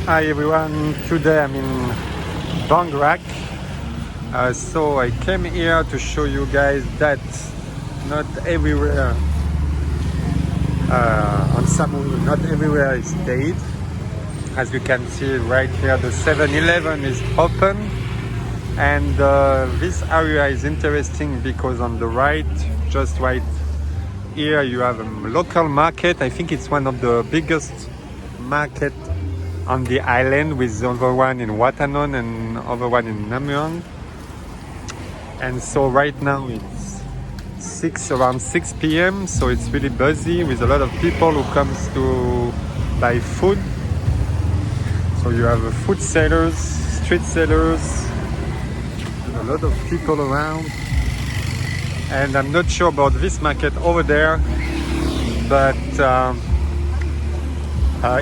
Hi everyone, today I'm in Bangrak. So I came here to show you guys that not everywhere on Samui, not everywhere is paid. As you can see right here, the 7-Eleven is open, and this area is interesting because on the right, just right here, you have a local market. I think it's one of the biggest market on the island, with the other one in Watanon and other one in Namuang. And so right now it's around 6 p.m. So it's really busy with a lot of people who comes to buy food. So you have food sellers, street sellers, and a lot of people around. And I'm not sure about this market over there, but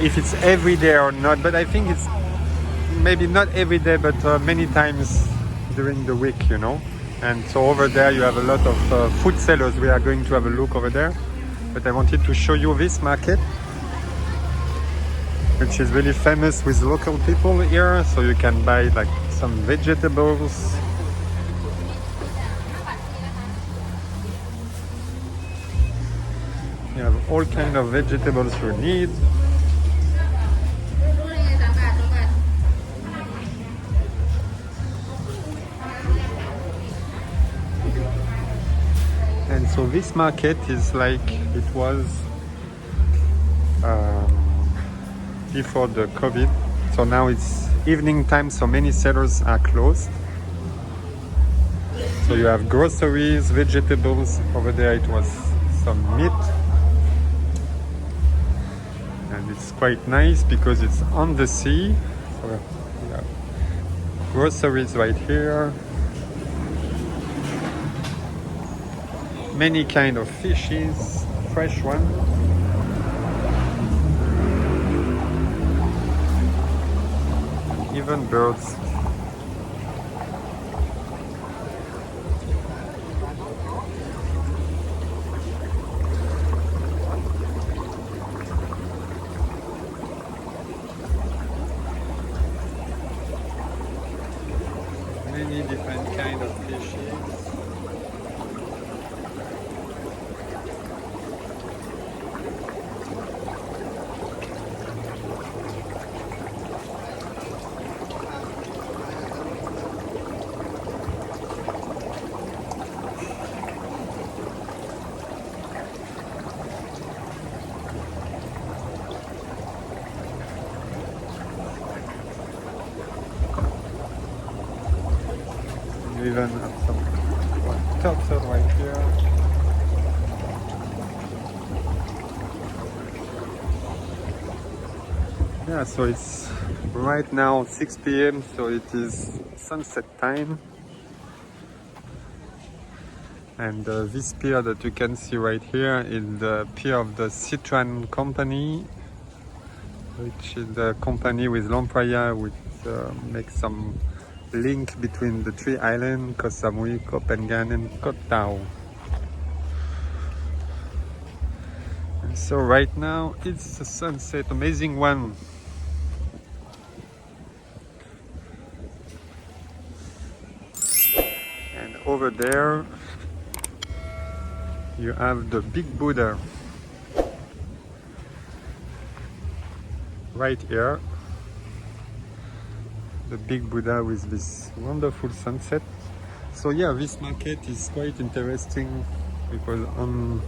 if it's every day or not. But I think it's maybe not every day, but many times during the week, you know. And so over there you have a lot of food sellers. We are going to have a look over there, but I wanted to show you this market, which is really famous with local people here. So you can buy like some vegetables. You have all kind of vegetables you need. And so this market is like it was before the COVID. So now it's evening time, so many sellers are closed. So you have groceries, vegetables. Over there it was some meat. And it's quite nice because it's on the sea. So you have groceries right here. Many kind of fishes, fresh one. Even birds. Many different kind of fishes. You even have some turtle right here. Yeah, so it's right now 6 p.m. so it is sunset time. And this pier that you can see right here is the pier of the Sichuan company, which is the company with Lampraya, which makes some link between the three islands, Koh Samui, Koh Phangan and Koh Tao. And so right now it's a sunset, amazing one. And over there you have the big Buddha right here. The big Buddha with this wonderful sunset. So yeah, this market is quite interesting because on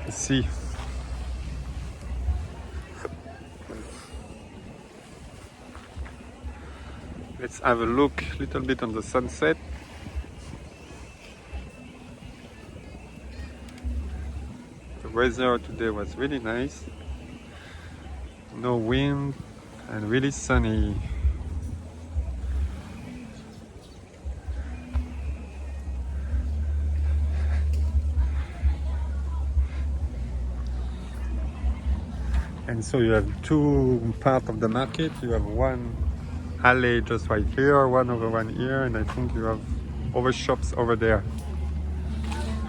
the sea. Let's have a look a little bit on the sunset. The weather today was really nice. No wind and really sunny. And so you have two parts of the market. You have one alley just right here, one over one here, and I think you have other shops over there.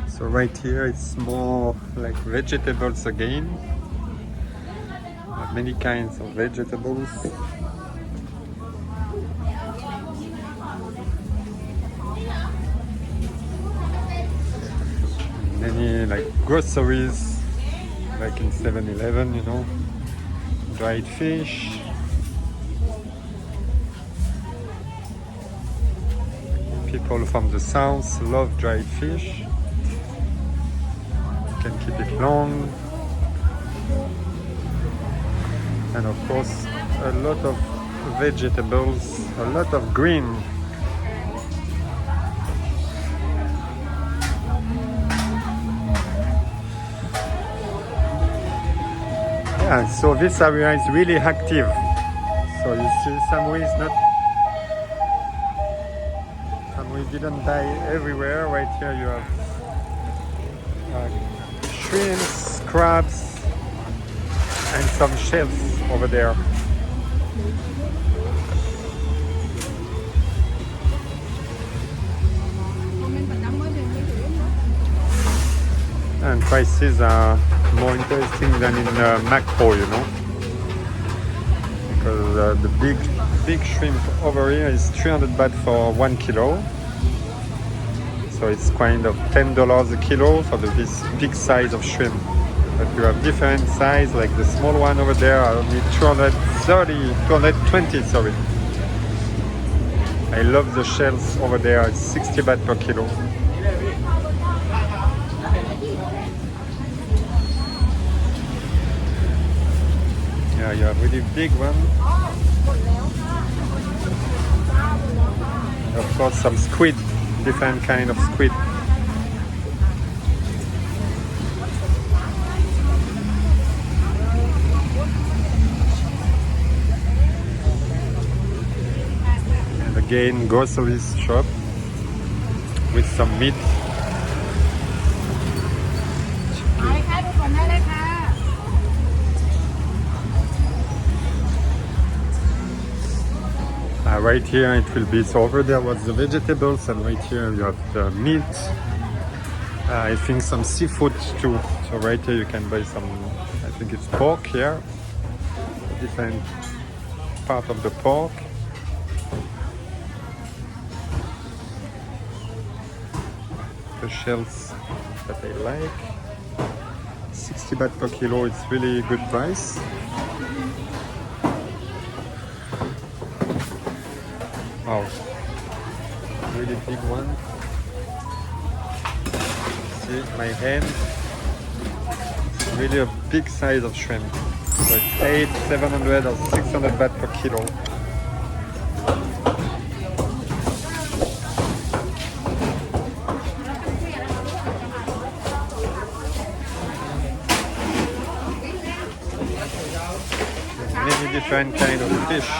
So right here it's more like vegetables again. Many kinds of vegetables. Many like groceries, like in 7-Eleven, you know. Dried fish. People from the south love dried fish. You can keep it long. And of course, a lot of vegetables, a lot of green. Yeah, so this area is really active. So you see Samui is not, Samui didn't die everywhere. Right here you have shrimps, crabs, and some shells over there. And prices are more interesting than in Macro, you know, because the big shrimp over here is 300 baht for 1 kilo. So it's kind of $10 a kilo for this big size of shrimp. But you have different size, like the small one over there are only 220, sorry. I love the shells over there, it's 60 baht per kilo. Yeah, you have really big one. Of course, some squid, different kind of squid. And again, groceries shop with some meat. Right here it will be, so over there was the vegetables, and right here you have the meat. I think some seafood too. So right here you can buy some, I think it's pork here. Different part of the pork. The shells that I like. 60 baht per kilo, it's really good price. Wow, really big one. See my hand, it's really a big size of shrimp. So it's 700 or 600 baht per kilo. Many different kind of fish.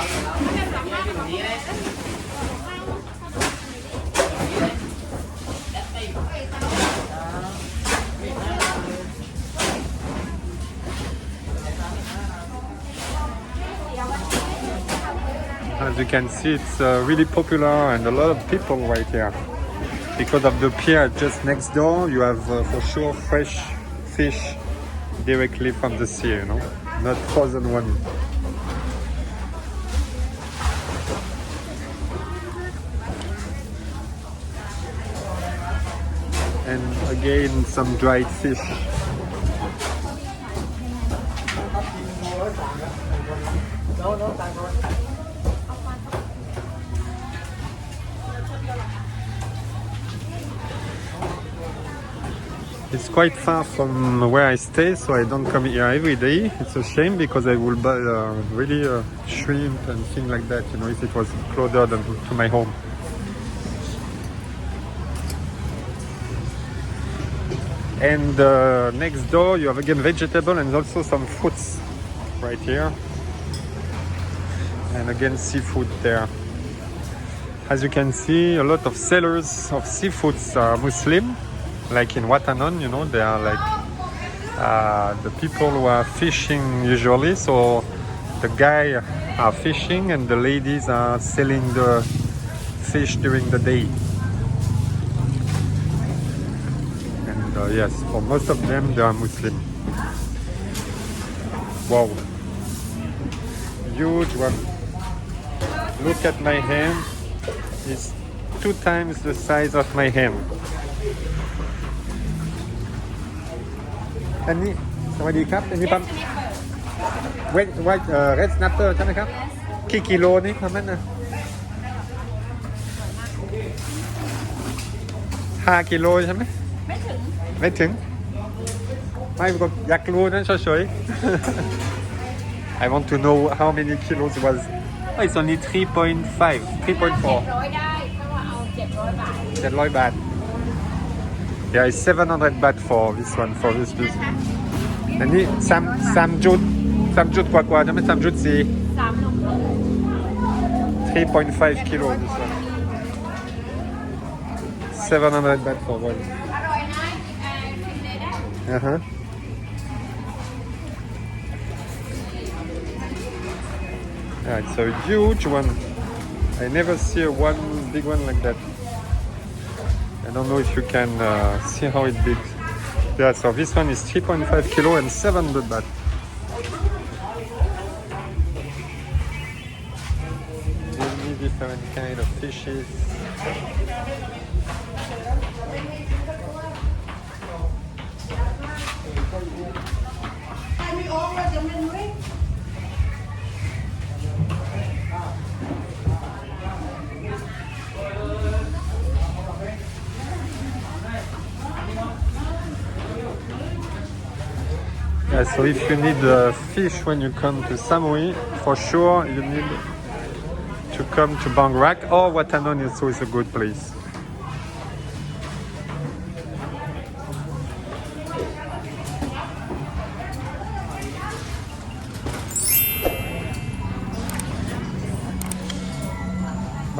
As you can see, it's really popular and a lot of people right here. Because of the pier just next door, you have for sure fresh fish directly from the sea, you know, not frozen one. And again, some dried fish. It's quite far from where I stay, so I don't come here every day. It's a shame because I will buy really shrimp and things like that, you know, if it was closer than to my home. And next door you have again vegetable and also some fruits right here. And again seafood there. As you can see, a lot of sellers of seafoods are Muslim. Like in Watanon, you know, they are like the people who are fishing usually. So the guy are fishing and the ladies are selling the fish during the day. Yes, for most of them, they are Muslim. Wow, huge one. Look at my hand. It's 2 times the size of my hand. อันนี้สวัสดีครับอันนี้ปั๊มเวทเรดสแนปเปอร์ใช่ไหมครับกี่กิโลนี่ประมาณนะ5 กิโลใช่ไหมไม่ถึงไม่ก็อยากรู้นะเฉยๆ I want to know how many kilos it was. Oh, it's only 3.5 3.4 700ได้ก็เอา700 บาท 700 baht. Yeah, it's 700 baht for this one, for this piece. อันนี้3 จุดกว่าๆใช่ไหม3 จุด 4 3 โล 3.5 kilo this one. 700 baht for one. อร่อยนะกินเลยได้ Uh-huh. Yeah, it's a huge one. I never see one big one like that. I don't know if you can see how it big. Yeah, so this one is 3.5 kilo and 700 baht. Many different kind of fishes. Yeah, so if you need fish when you come to Samui, for sure you need to come to Bang Rak, or Watanon is always a good place.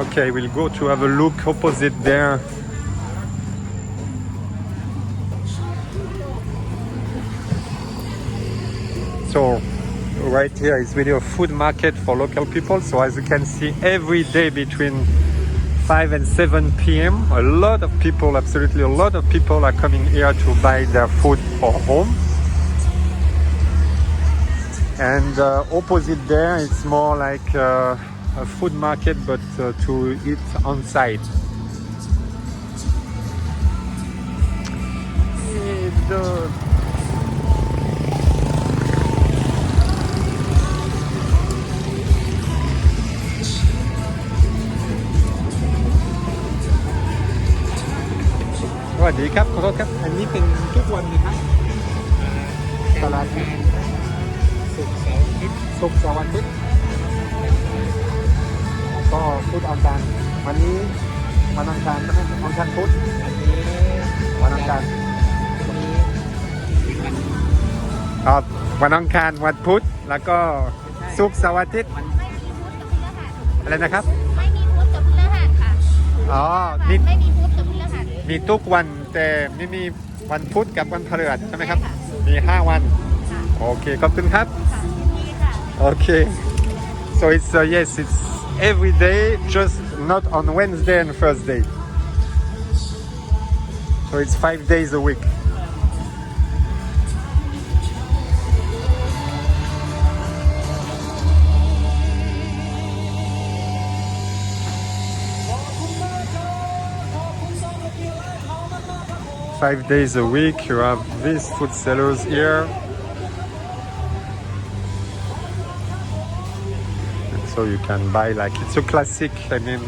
Okay, we'll go to have a look opposite there. So right here is really a food market for local people. So as you can see, every day between 5 and 7 p.m. a lot of people, absolutely a lot of people are coming here to buy their food for home. And opposite there, it's more like a food market, but to eat on site.สวัสดีครับขอโทษครับอันนี้เป็นทุกวันไหมครับตลาดศุกร์เสาร์อาทิตย์ก็พุธอังคารวันนี้วันอังคารใช่ไหมอังคารพุธวันอังคารครับวันอังคารวันพุธแล้วก็ศุกร์เสาร์อาทิตย์อะไรนะครับไม่มีพุธกับพฤหัสค่ะ อ๋อไม่มีพุธกับพฤหัสมีทุกวันแต่ไม่มีวันพุธกับวันพฤหัสใช่ไหมครับมี5 วันโอเคขอบคุณครับโอเค so it's yes it's every day just not on Wednesday and Thursday so it's 5 days a week. Five days a week, you have these food sellers here. And so you can buy like, it's a classic, I mean,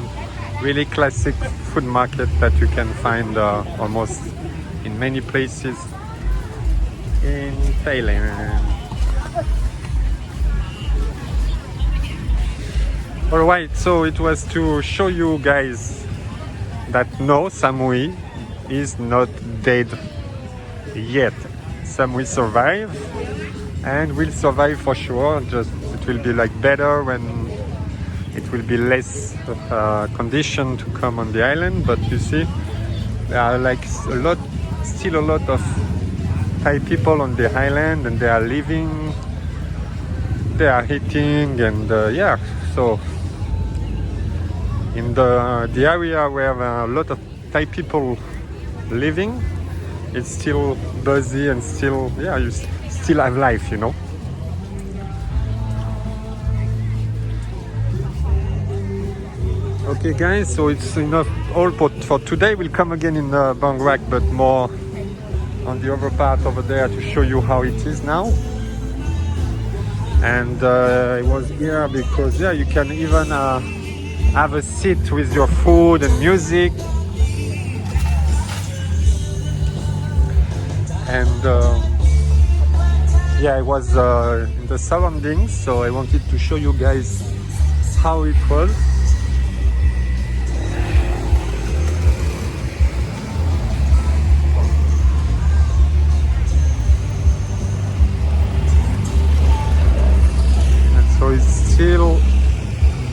really classic food market that you can find almost in many places in Thailand. Alright, so it was to show you guys that no, Samui is not dead yet. Samui survive and will survive for sure. Just it will be like better when it will be less condition to come on the island. But you see, there are like still a lot of Thai people on the island, and they are living, they are eating, and yeah. So in the area where a lot of Thai people living, it's still busy and still, yeah, you still have life, you know. Okay guys, so it's enough all for today. We'll come again in Bang Rak, but more on the other part over there to show you how it is now. And it was here because you can even have a seat with your food and music. And it was in the surroundings, so I wanted to show you guys how it was. So it's still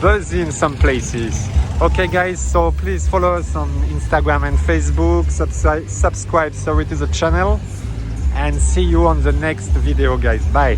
busy in some places. Okay guys, so please follow us on Instagram and Facebook, subscribe to the channel, and see you on the next video guys. Bye.